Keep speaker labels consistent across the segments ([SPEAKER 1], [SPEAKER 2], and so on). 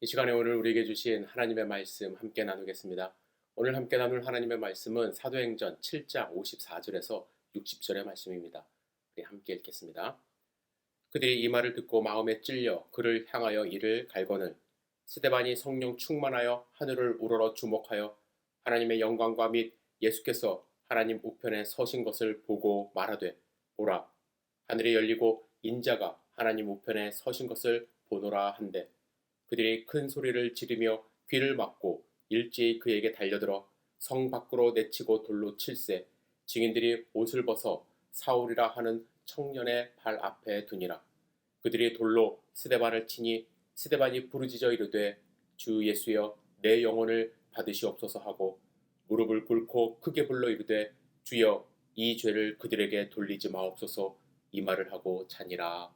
[SPEAKER 1] 이 시간에 오늘 우리에게 주신 하나님의 말씀 함께 나누겠습니다. 오늘 함께 나눌 하나님의 말씀은 사도행전 7장 54절에서 60절의 말씀입니다. 우리 함께 읽겠습니다. 그들이 이 말을 듣고 마음에 찔려 그를 향하여 이를 갈거늘 스데반이 성령 충만하여 하늘을 우러러 주목하여 하나님의 영광과 및 예수께서 하나님 우편에 서신 것을 보고 말하되 보라 하늘이 열리고 인자가 하나님 우편에 서신 것을 보노라 한데 그들이 큰 소리를 지르며 귀를 막고 일제히 그에게 달려들어 성 밖으로 내치고 돌로 칠세 증인들이 옷을 벗어 사울이라 하는 청년의 발 앞에 두니라. 그들이 돌로 스데반을 치니 스데반이 부르짖어 이르되 주 예수여 내 영혼을 받으시옵소서 하고 무릎을 꿇고 크게 불러 이르되 주여 이 죄를 그들에게 돌리지 마옵소서 이 말을 하고 자니라.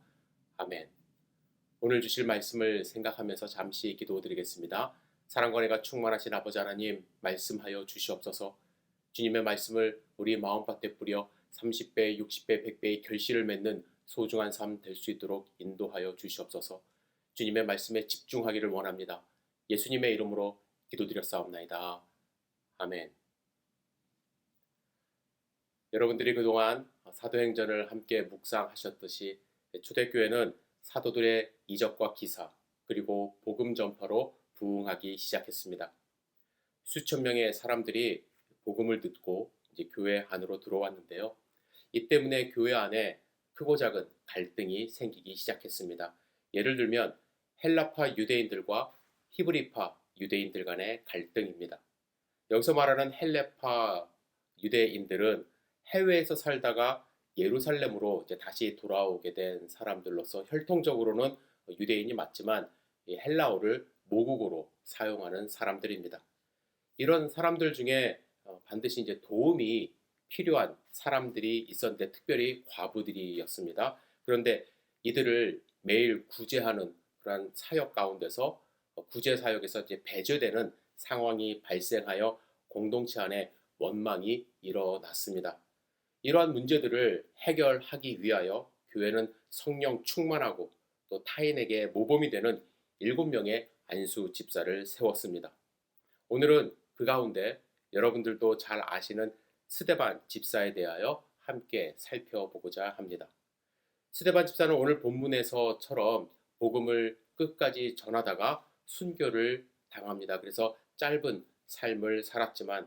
[SPEAKER 1] 아멘. 오늘 주실 말씀을 생각하면서 잠시 기도드리겠습니다. 사랑과 은혜가 충만하신 아버지 하나님 말씀하여 주시옵소서. 주님의 말씀을 우리 마음밭에 뿌려 30배, 60배, 100배의 결실을 맺는 소중한 삶 될 수 있도록 인도하여 주시옵소서. 주님의 말씀에 집중하기를 원합니다. 예수님의 이름으로 기도드렸사옵나이다. 아멘. 여러분들이 그동안 사도행전을 함께 묵상하셨듯이 초대교회는 사도들의 이적과 기사 그리고 복음 전파로 부흥하기 시작했습니다. 수천 명의 사람들이 복음을 듣고 이제 교회 안으로 들어왔는데요. 이 때문에 교회 안에 크고 작은 갈등이 생기기 시작했습니다. 예를 들면 헬라파 유대인들과 히브리파 유대인들 간의 갈등입니다. 여기서 말하는 헬라파 유대인들은 해외에서 살다가 예루살렘으로 이제 다시 돌아오게 된 사람들로서 혈통적으로는 유대인이 맞지만 헬라어를 모국어로 사용하는 사람들입니다. 이런 사람들 중에 반드시 이제 도움이 필요한 사람들이 있었는데 특별히 과부들이었습니다. 그런데 이들을 매일 구제하는 그런 사역 가운데서 구제 사역에서 이제 배제되는 상황이 발생하여 공동체 안에 원망이 일어났습니다. 이러한 문제들을 해결하기 위하여 교회는 성령 충만하고 또 타인에게 모범이 되는 7명의 안수 집사를 세웠습니다. 오늘은 그 가운데 여러분들도 잘 아시는 스데반 집사에 대하여 함께 살펴보고자 합니다. 스데반 집사는 오늘 본문에서처럼 복음을 끝까지 전하다가 순교를 당합니다. 그래서 짧은 삶을 살았지만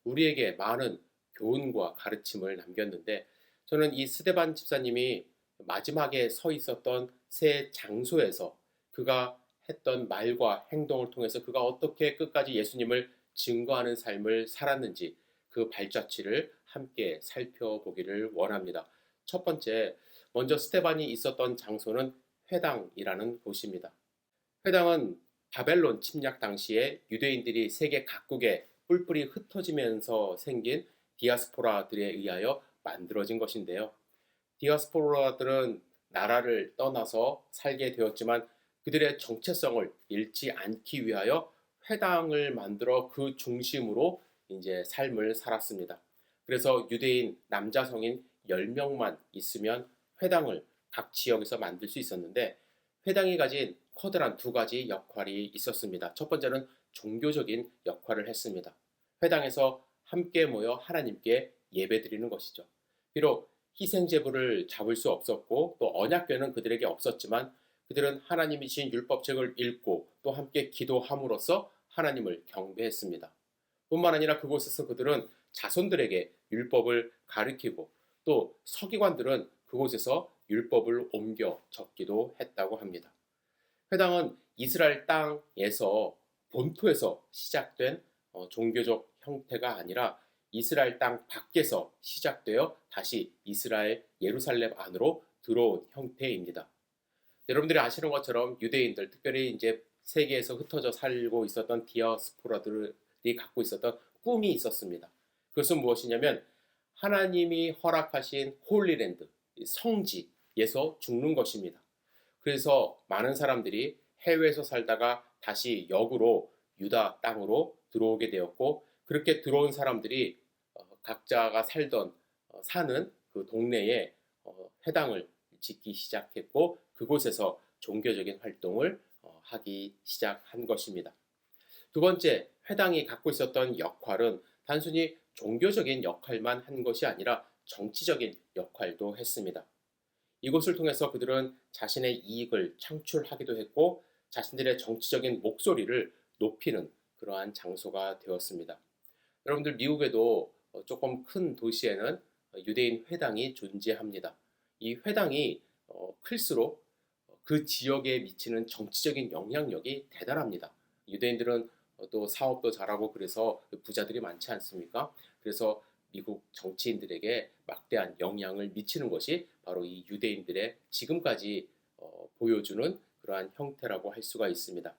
[SPEAKER 1] 우리에게 많은 교훈과 가르침을 남겼는데 저는 이 스데반 집사님이 마지막에 서 있었던 새 장소에서 그가 했던 말과 행동을 통해서 그가 어떻게 끝까지 예수님을 증거하는 삶을 살았는지 그 발자취를 함께 살펴보기를 원합니다. 첫 번째, 먼저 스데반이 있었던 장소는 회당이라는 곳입니다. 회당은 바벨론 침략 당시에 유대인들이 세계 각국에 뿔뿔이 흩어지면서 생긴 디아스포라들에 의하여 만들어진 것인데요. 디아스포라들은 나라를 떠나서 살게 되었지만 그들의 정체성을 잃지 않기 위하여 회당을 만들어 그 중심으로 이제 삶을 살았습니다. 그래서 유대인 남자 성인 10명만 있으면 회당을 각 지역에서 만들 수 있었는데 회당이 가진 커다란 두 가지 역할이 있었습니다. 첫 번째는 종교적인 역할을 했습니다. 회당에서 함께 모여 하나님께 예배드리는 것이죠. 비록 희생제물을 잡을 수 없었고 또 언약궤는 그들에게 없었지만 그들은 하나님이 주신 율법책을 읽고 또 함께 기도함으로써 하나님을 경배했습니다. 뿐만 아니라 그곳에서 그들은 자손들에게 율법을 가르치고 또 서기관들은 그곳에서 율법을 옮겨 적기도 했다고 합니다. 회당은 이스라엘 땅에서 본토에서 시작된 종교적 형태가 아니라 이스라엘 땅 밖에서 시작되어 다시 이스라엘 예루살렘 안으로 들어온 형태입니다. 여러분들이 아시는 것처럼 유대인들, 특별히 이제 세계에서 흩어져 살고 있었던 디아스포라들이 갖고 있었던 꿈이 있었습니다. 그것은 무엇이냐면 하나님이 허락하신 홀리랜드, 성지에서 죽는 것입니다. 그래서 많은 사람들이 해외에서 살다가 다시 역으로 유다 땅으로 들어오게 되었고 그렇게 들어온 사람들이 각자가 살던 사는 그 동네에 회당을 짓기 시작했고 그곳에서 종교적인 활동을 하기 시작한 것입니다. 두 번째, 회당이 갖고 있었던 역할은 단순히 종교적인 역할만 한 것이 아니라 정치적인 역할도 했습니다. 이곳을 통해서 그들은 자신의 이익을 창출하기도 했고 자신들의 정치적인 목소리를 높이는 그러한 장소가 되었습니다. 여러분들 미국에도 조금 큰 도시에는 유대인 회당이 존재합니다. 이 회당이 클수록 그 지역에 미치는 정치적인 영향력이 대단합니다. 유대인들은 또 사업도 잘하고 그래서 부자들이 많지 않습니까? 그래서 미국 정치인들에게 막대한 영향을 미치는 것이 바로 이 유대인들의 지금까지 보여주는 그러한 형태라고 할 수가 있습니다.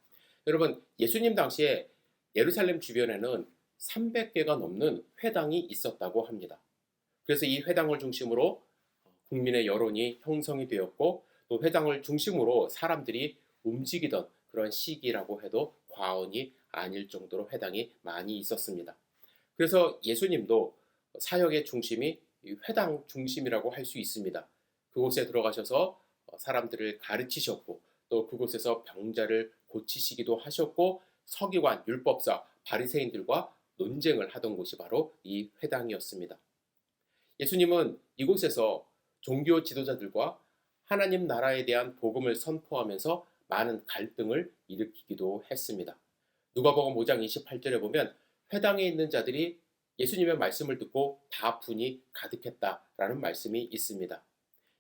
[SPEAKER 1] 여러분, 예수님 당시에 예루살렘 주변에는 300개가 넘는 회당이 있었다고 합니다. 그래서 이 회당을 중심으로 국민의 여론이 형성이 되었고 또 회당을 중심으로 사람들이 움직이던 그런 시기라고 해도 과언이 아닐 정도로 회당이 많이 있었습니다. 그래서 예수님도 사역의 중심이 회당 중심이라고 할 수 있습니다. 그곳에 들어가셔서 사람들을 가르치셨고 또 그곳에서 병자를 고치시기도 하셨고 서기관, 율법사, 바리새인들과 논쟁을 하던 곳이 바로 이 회당이었습니다. 예수님은 이곳에서 종교 지도자들과 하나님 나라에 대한 복음을 선포하면서 많은 갈등을 일으키기도 했습니다. 누가복음 5장 28절에 보면 회당에 있는 자들이 예수님의 말씀을 듣고 다 분이 가득했다라는 말씀이 있습니다.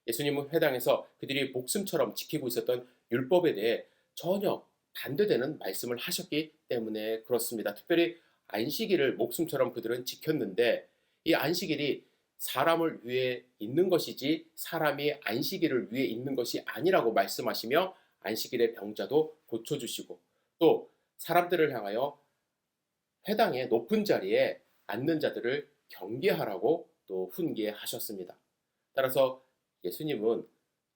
[SPEAKER 1] 예수님은 회당에서 그들이 목숨처럼 지키고 있었던 율법에 대해 전혀 반대되는 말씀을 하셨기 때문에 그렇습니다. 특별히 안식일을 목숨처럼 그들은 지켰는데 이 안식일이 사람을 위해 있는 것이지 사람이 안식일을 위해 있는 것이 아니라고 말씀하시며 안식일의 병자도 고쳐주시고 또 사람들을 향하여 회당의 높은 자리에 앉는 자들을 경계하라고 또 훈계하셨습니다. 따라서 예수님은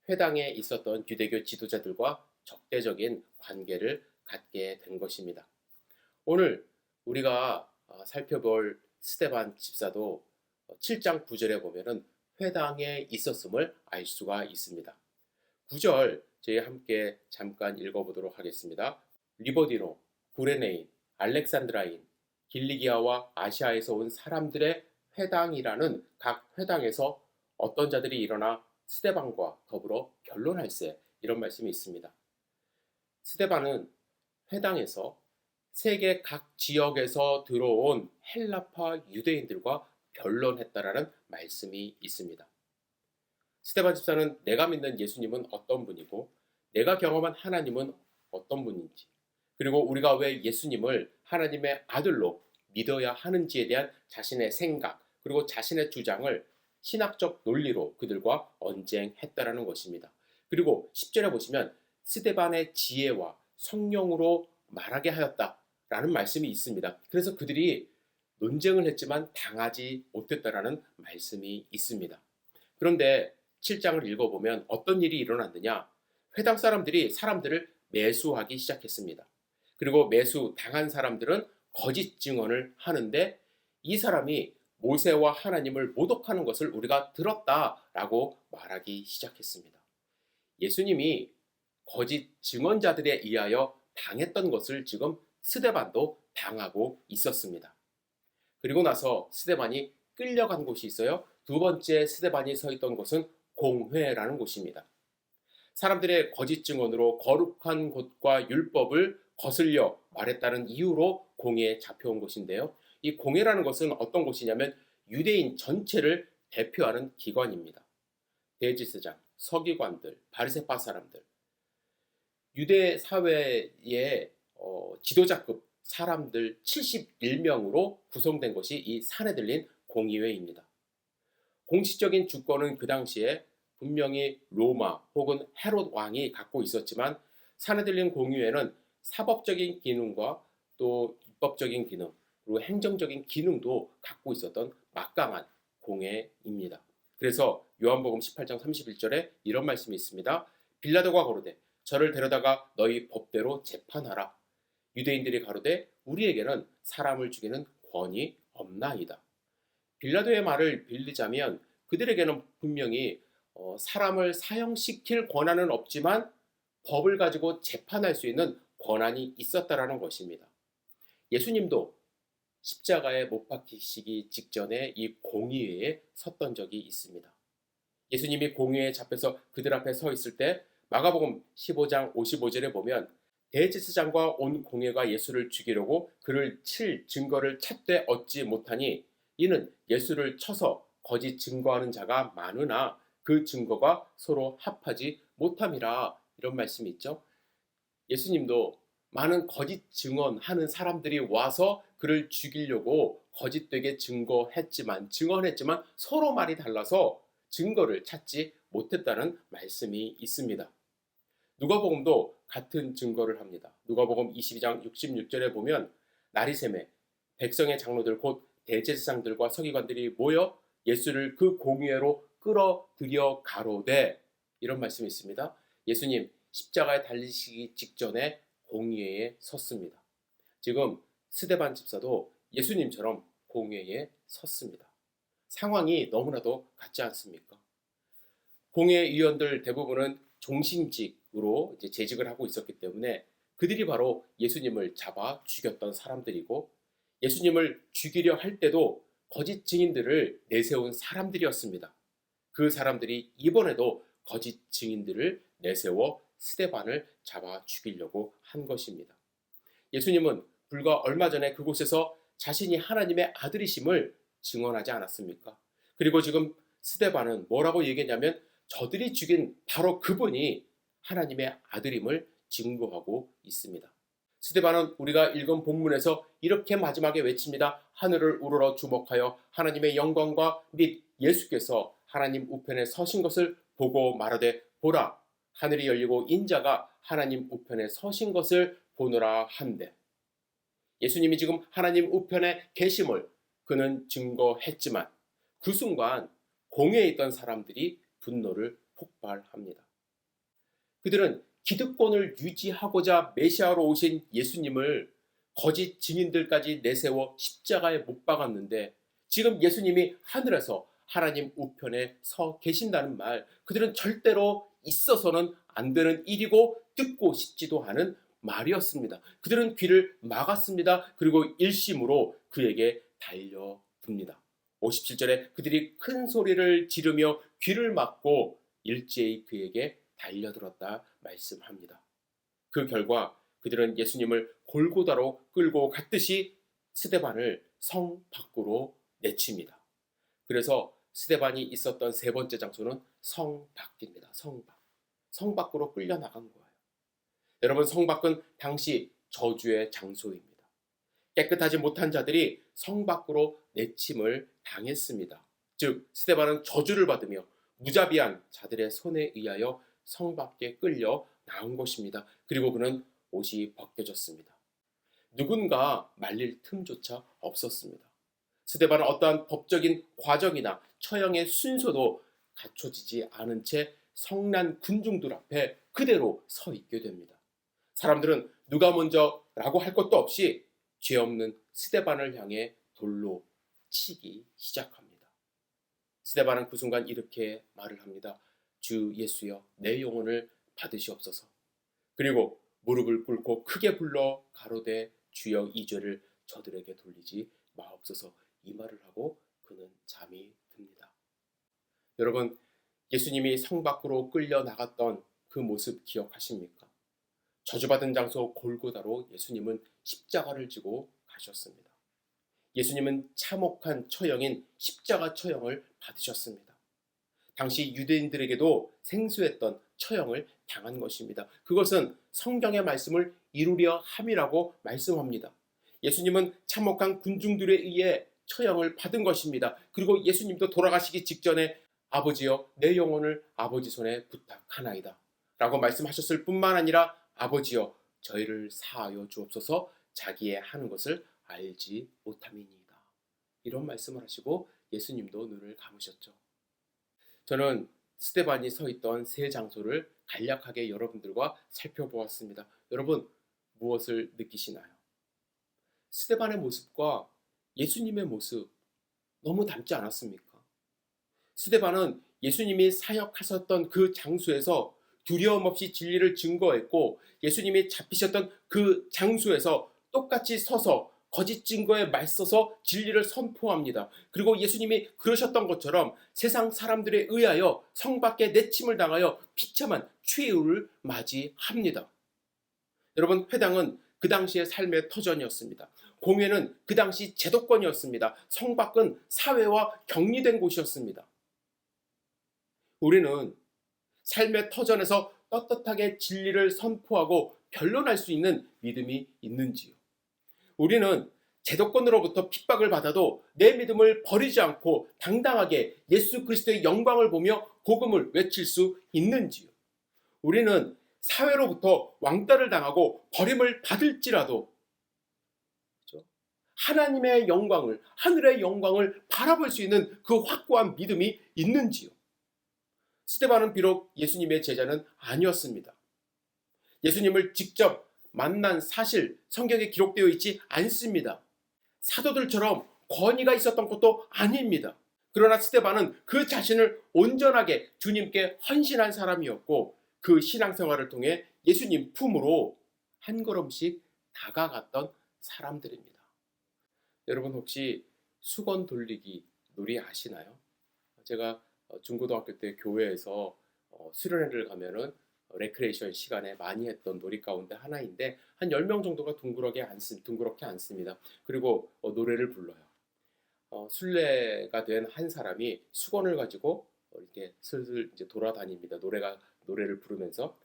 [SPEAKER 1] 회당에 있었던 유대교 지도자들과 적대적인 관계를 갖게 된 것입니다. 오늘 우리가 살펴볼 스데반 집사도 7장 9절에 보면은 회당에 있었음을 알 수가 있습니다. 9절 저희 함께 잠깐 읽어보도록 하겠습니다. 리버디노, 구레네인, 알렉산드라인, 길리기아와 아시아에서 온 사람들의 회당이라는 각 회당에서 어떤 자들이 일어나 스데반과 더불어 변론할세 이런 말씀이 있습니다. 스데반은 회당에서 세계 각 지역에서 들어온 헬라파 유대인들과 변론했다라는 말씀이 있습니다. 스데반 집사는 내가 믿는 예수님은 어떤 분이고 내가 경험한 하나님은 어떤 분인지 그리고 우리가 왜 예수님을 하나님의 아들로 믿어야 하는지에 대한 자신의 생각 그리고 자신의 주장을 신학적 논리로 그들과 언쟁했다라는 것입니다. 그리고 10절에 보시면 스데반의 지혜와 성령으로 말하게 하였다라는 말씀이 있습니다. 그래서 그들이 논쟁을 했지만 당하지 못했다라는 말씀이 있습니다. 그런데 7장을 읽어보면 어떤 일이 일어났느냐? 회당 사람들이 사람들을 매수하기 시작했습니다. 그리고 매수 당한 사람들은 거짓 증언을 하는데 이 사람이 모세와 하나님을 모독하는 것을 우리가 들었다라고 말하기 시작했습니다. 예수님이 거짓 증언자들에 의하여 당했던 것을 지금 스데반도 당하고 있었습니다. 그리고 나서 스데반이 끌려간 곳이 있어요. 두 번째 스데반이 서 있던 곳은 공회라는 곳입니다. 사람들의 거짓 증언으로 거룩한 곳과 율법을 거슬려 말했다는 이유로 공회에 잡혀온 곳인데요. 이 공회라는 것은 어떤 곳이냐면 유대인 전체를 대표하는 기관입니다. 대제사장, 서기관들, 바리새파 사람들, 유대 사회의 지도자급 사람들 71명으로 구성된 것이 이 산헤들린 공의회입니다. 공식적인 주권은 그 당시에 분명히 로마 혹은 헤롯 왕이 갖고 있었지만 산헤들린 공의회는 사법적인 기능과 또 입법적인 기능 그리고 행정적인 기능도 갖고 있었던 막강한 공회입니다. 그래서 요한복음 18장 31절에 이런 말씀이 있습니다. 빌라도가 가로되 저를 데려다가 너희 법대로 재판하라. 유대인들이 가로되 우리에게는 사람을 죽이는 권이 없나이다. 빌라도의 말을 빌리자면 그들에게는 분명히 사람을 사형시킬 권한은 없지만 법을 가지고 재판할 수 있는 권한이 있었다라는 것입니다. 예수님도 십자가에 못 박히시기 직전에 이 공의회에 섰던 적이 있습니다. 예수님이 공의회에 잡혀서 그들 앞에 서 있을 때 마가복음 15장 55절에 보면 대제사장과 온 공회가 예수를 죽이려고 그를 칠 증거를 찾되 얻지 못하니 이는 예수를 쳐서 거짓 증거하는 자가 많으나 그 증거가 서로 합하지 못함이라, 이런 말씀이 있죠. 예수님도 많은 거짓 증언하는 사람들이 와서 그를 죽이려고 거짓되게 증언했지만 서로 말이 달라서 증거를 찾지 못했다는 말씀이 있습니다. 누가복음도 같은 증거를 합니다. 누가복음 22장 66절에 보면 나리새매 백성의 장로들 곧 대제사장들과 서기관들이 모여 예수를 그 공회로 끌어들여 가로되, 이런 말씀이 있습니다. 예수님 십자가에 달리시기 직전에 공회에 섰습니다. 지금 스데반 집사도 예수님처럼 공회에 섰습니다. 상황이 너무나도 같지 않습니까? 공회위원들 대부분은 종신직으로 재직을 하고 있었기 때문에 그들이 바로 예수님을 잡아 죽였던 사람들이고, 예수님을 죽이려 할 때도 거짓 증인들을 내세운 사람들이었습니다. 그 사람들이 이번에도 거짓 증인들을 내세워 스데반을 잡아 죽이려고 한 것입니다. 예수님은 불과 얼마 전에 그곳에서 자신이 하나님의 아들이심을 증언하지 않았습니까? 그리고 지금 스데반은 뭐라고 얘기했냐면 저들이 죽인 바로 그분이 하나님의 아들임을 증거하고 있습니다. 스데반은 우리가 읽은 본문에서 이렇게 마지막에 외칩니다. 하늘을 우러러 주목하여 하나님의 영광과 및 예수께서 하나님 우편에 서신 것을 보고 말하되 보라, 하늘이 열리고 인자가 하나님 우편에 서신 것을 보노라 한데, 예수님이 지금 하나님 우편에 계심을 그는 증거했지만 그 순간 공회에 있던 사람들이 분노를 폭발합니다. 그들은 기득권을 유지하고자 메시아로 오신 예수님을 거짓 증인들까지 내세워 십자가에 못 박았는데, 지금 예수님이 하늘에서 하나님 우편에 서 계신다는 말, 그들은 절대로 있어서는 안 되는 일이고 듣고 싶지도 않은 말이었습니다. 그들은 귀를 막았습니다. 그리고 일심으로 그에게 달려듭니다. 57절에 그들이 큰 소리를 지르며 귀를 막고 일제히 그에게 달려들었다 말씀합니다. 그 결과 그들은 예수님을 골고다로 끌고 갔듯이 스데반을 성 밖으로 내칩니다. 그래서 스데반이 있었던 세 번째 장소는 성 밖입니다. 성 밖. 성 밖으로 끌려 나간 거예요. 여러분, 성 밖은 당시 저주의 장소입니다. 깨끗하지 못한 자들이 성 밖으로 내침을 당했습니다. 즉 스데반은 저주를 받으며 무자비한 자들의 손에 의하여 성 밖에 끌려 나온 것입니다. 그리고 그는 옷이 벗겨졌습니다. 누군가 말릴 틈조차 없었습니다. 스데반은 어떠한 법적인 과정이나 처형의 순서도 갖춰지지 않은 채 성난 군중들 앞에 그대로 서 있게 됩니다. 사람들은 누가 먼저라고 할 것도 없이 죄 없는 스데반을 향해 돌로 치기 시작합니다. 스데반은 그 순간 이렇게 말을 합니다. 주 예수여, 내 영혼을 받으시옵소서. 그리고 무릎을 꿇고 크게 불러 가로되 주여, 이 죄를 저들에게 돌리지 마옵소서. 이 말을 하고 그는 잠이 듭니다. 여러분, 예수님이 성 밖으로 끌려 나갔던 그 모습 기억하십니까? 저주받은 장소 골고다로 예수님은 십자가를 지고 가셨습니다. 예수님은 참혹한 처형인 십자가 처형을 받으셨습니다. 당시 유대인들에게도 생소했던 처형을 당한 것입니다. 그것은 성경의 말씀을 이루려 함이라고 말씀합니다. 예수님은 참혹한 군중들에 의해 처형을 받은 것입니다. 그리고 예수님도 돌아가시기 직전에 아버지여, 내 영혼을 아버지 손에 부탁하나이다 라고 말씀하셨을 뿐만 아니라 아버지여, 저희를 사하여 주옵소서, 자기의 하는 것을 알지 못함이니이다, 이런 말씀을 하시고 예수님도 눈을 감으셨죠. 저는 스데반이 서 있던 세 장소를 간략하게 여러분들과 살펴보았습니다. 여러분, 무엇을 느끼시나요? 스데반의 모습과 예수님의 모습 너무 닮지 않았습니까? 스데반은 예수님이 사역하셨던 그 장소에서 두려움 없이 진리를 증거했고 예수님이 잡히셨던 그 장소에서 똑같이 서서 거짓 증거에 맞서서 진리를 선포합니다. 그리고 예수님이 그러셨던 것처럼 세상 사람들에 의하여 성 밖에 내침을 당하여 비참한 최후를 맞이합니다. 여러분, 회당은 그 당시의 삶의 터전이었습니다. 공회는 그 당시 제도권이었습니다. 성 밖은 사회와 격리된 곳이었습니다. 우리는 삶의 터전에서 떳떳하게 진리를 선포하고 변론할 수 있는 믿음이 있는지요? 우리는 제도권으로부터 핍박을 받아도 내 믿음을 버리지 않고 당당하게 예수 그리스도의 영광을 보며 복음을 외칠 수 있는지요? 우리는 사회로부터 왕따를 당하고 버림을 받을지라도 하나님의 영광을, 하늘의 영광을 바라볼 수 있는 그 확고한 믿음이 있는지요? 스데반은 비록 예수님의 제자는 아니었습니다. 예수님을 직접 만난 사실 성경에 기록되어 있지 않습니다. 사도들처럼 권위가 있었던 것도 아닙니다. 그러나 스데반은 그 자신을 온전하게 주님께 헌신한 사람이었고 그 신앙생활을 통해 예수님 품으로 한 걸음씩 다가갔던 사람들입니다. 여러분 혹시 수건 돌리기 놀이 아시나요? 제가 중고등학교 때 교회에서 수련회를 가면은 레크레이션 시간에 많이 했던 놀이 가운데 하나인데 한 10명 정도가 둥그렇게 앉습니다. 그리고 노래를 불러요. 순례가 된 한 사람이 수건을 가지고 이렇게 슬슬 이제 돌아다닙니다. 노래를 부르면서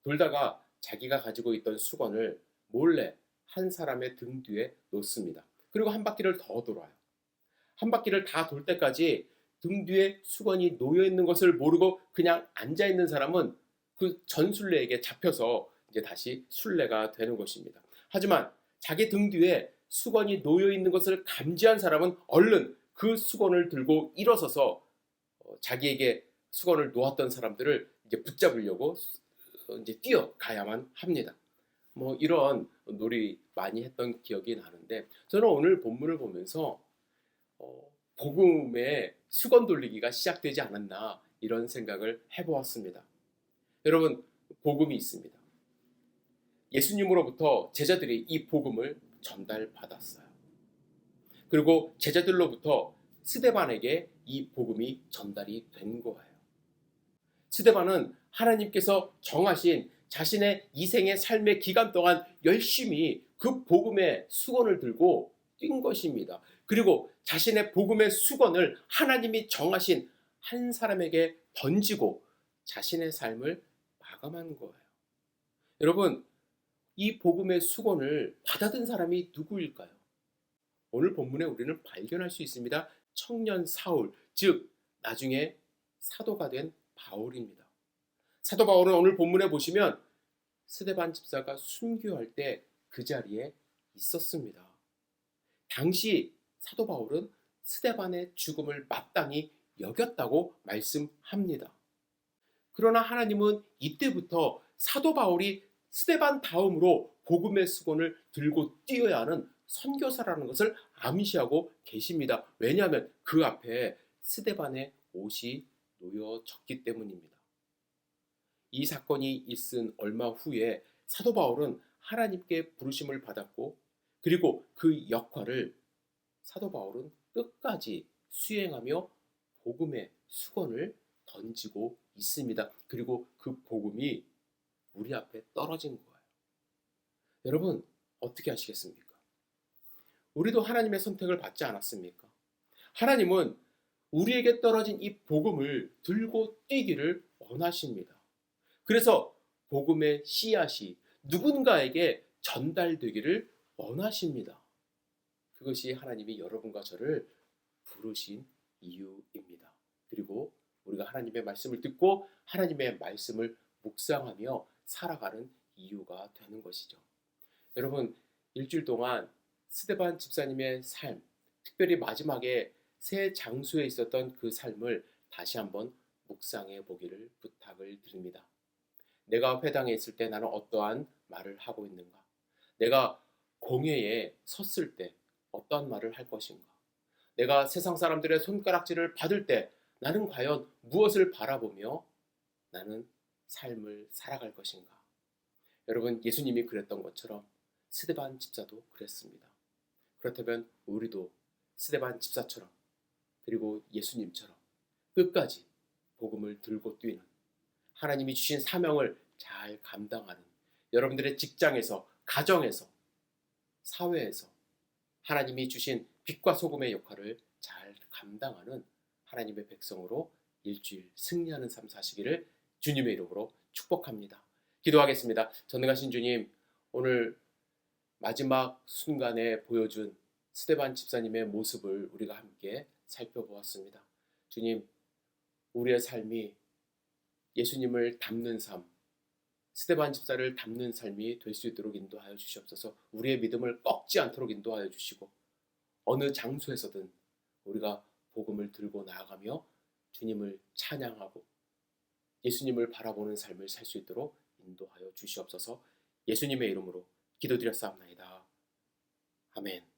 [SPEAKER 1] 돌다가 자기가 가지고 있던 수건을 몰래 한 사람의 등 뒤에 놓습니다. 그리고 한 바퀴를 더 돌아요. 한 바퀴를 다 돌 때까지 등 뒤에 수건이 놓여 있는 것을 모르고 그냥 앉아 있는 사람은 그 전순례에게 잡혀서 이제 다시 순례가 되는 것입니다. 하지만 자기 등 뒤에 수건이 놓여 있는 것을 감지한 사람은 얼른 그 수건을 들고 일어서서 자기에게 수건을 놓았던 사람들을 이제 붙잡으려고 이제 뛰어가야만 합니다. 이런 놀이 많이 했던 기억이 나는데 저는 오늘 본문을 보면서 복음의 수건 돌리기가 시작되지 않았나 이런 생각을 해보았습니다. 여러분, 복음이 있습니다. 예수님으로부터 제자들이 이 복음을 전달받았어요. 그리고 제자들로부터 스데반에게 이 복음이 전달이 된 거예요. 스데반은 하나님께서 정하신 자신의 이생의 삶의 기간 동안 열심히 그 복음의 수건을 들고 뛴 것입니다. 그리고 자신의 복음의 수건을 하나님이 정하신 한 사람에게 던지고 자신의 삶을 마감한 거예요. 여러분, 이 복음의 수건을 받아든 사람이 누구일까요? 오늘 본문에 우리는 발견할 수 있습니다. 청년 사울, 즉 나중에 사도가 된 바울입니다. 사도 바울은 오늘 본문에 보시면 스데반 집사가 순교할 때 그 자리에 있었습니다. 당시 사도 바울은 스데반의 죽음을 마땅히 여겼다고 말씀합니다. 그러나 하나님은 이때부터 사도 바울이 스데반 다음으로 복음의 수건을 들고 뛰어야 하는 선교사라는 것을 암시하고 계십니다. 왜냐하면 그 앞에 스데반의 옷이 놓여졌기 때문입니다. 이 사건이 있은 얼마 후에 사도 바울은 하나님께 부르심을 받았고 그리고 그 역할을 사도 바울은 끝까지 수행하며 복음의 수건을 던지고 있습니다. 그리고 그 복음이 우리 앞에 떨어진 거예요. 여러분, 어떻게 하시겠습니까? 우리도 하나님의 선택을 받지 않았습니까? 하나님은 우리에게 떨어진 이 복음을 들고 뛰기를 원하십니다. 그래서 복음의 씨앗이 누군가에게 전달되기를 원하십니다. 그것이 하나님이 여러분과 저를 부르신 이유입니다. 그리고 우리가 하나님의 말씀을 듣고 하나님의 말씀을 묵상하며 살아가는 이유가 되는 것이죠. 여러분, 일주일 동안 스데반 집사님의 삶, 특별히 마지막에 새 장소에 있었던 그 삶을 다시 한번 묵상해 보기를 부탁을 드립니다. 내가 회당에 있을 때 나는 어떠한 말을 하고 있는가? 내가 공회에 섰을 때 어떠한 말을 할 것인가? 내가 세상 사람들의 손가락질을 받을 때 나는 과연 무엇을 바라보며 나는 삶을 살아갈 것인가? 여러분, 예수님이 그랬던 것처럼 스데반 집사도 그랬습니다. 그렇다면 우리도 스데반 집사처럼, 그리고 예수님처럼 끝까지 복음을 들고 뛰는, 하나님이 주신 사명을 잘 감당하는, 여러분들의 직장에서, 가정에서, 사회에서 하나님이 주신 빛과 소금의 역할을 잘 감당하는 하나님의 백성으로 일주일 승리하는 삶 사시기를 주님의 이름으로 축복합니다. 기도하겠습니다. 전능하신 주님, 오늘 마지막 순간에 보여준 스데반 집사님의 모습을 우리가 함께 살펴보았습니다. 주님, 우리의 삶이 예수님을 닮는 삶, 스데반 집사를 닮는 삶이 될 수 있도록 인도하여 주시옵소서. 우리의 믿음을 꺾지 않도록 인도하여 주시고, 어느 장소에서든 우리가 복음을 들고 나아가며 주님을 찬양하고 예수님을 바라보는 삶을 살 수 있도록 인도하여 주시옵소서. 예수님의 이름으로 기도드렸사옵나이다. 아멘.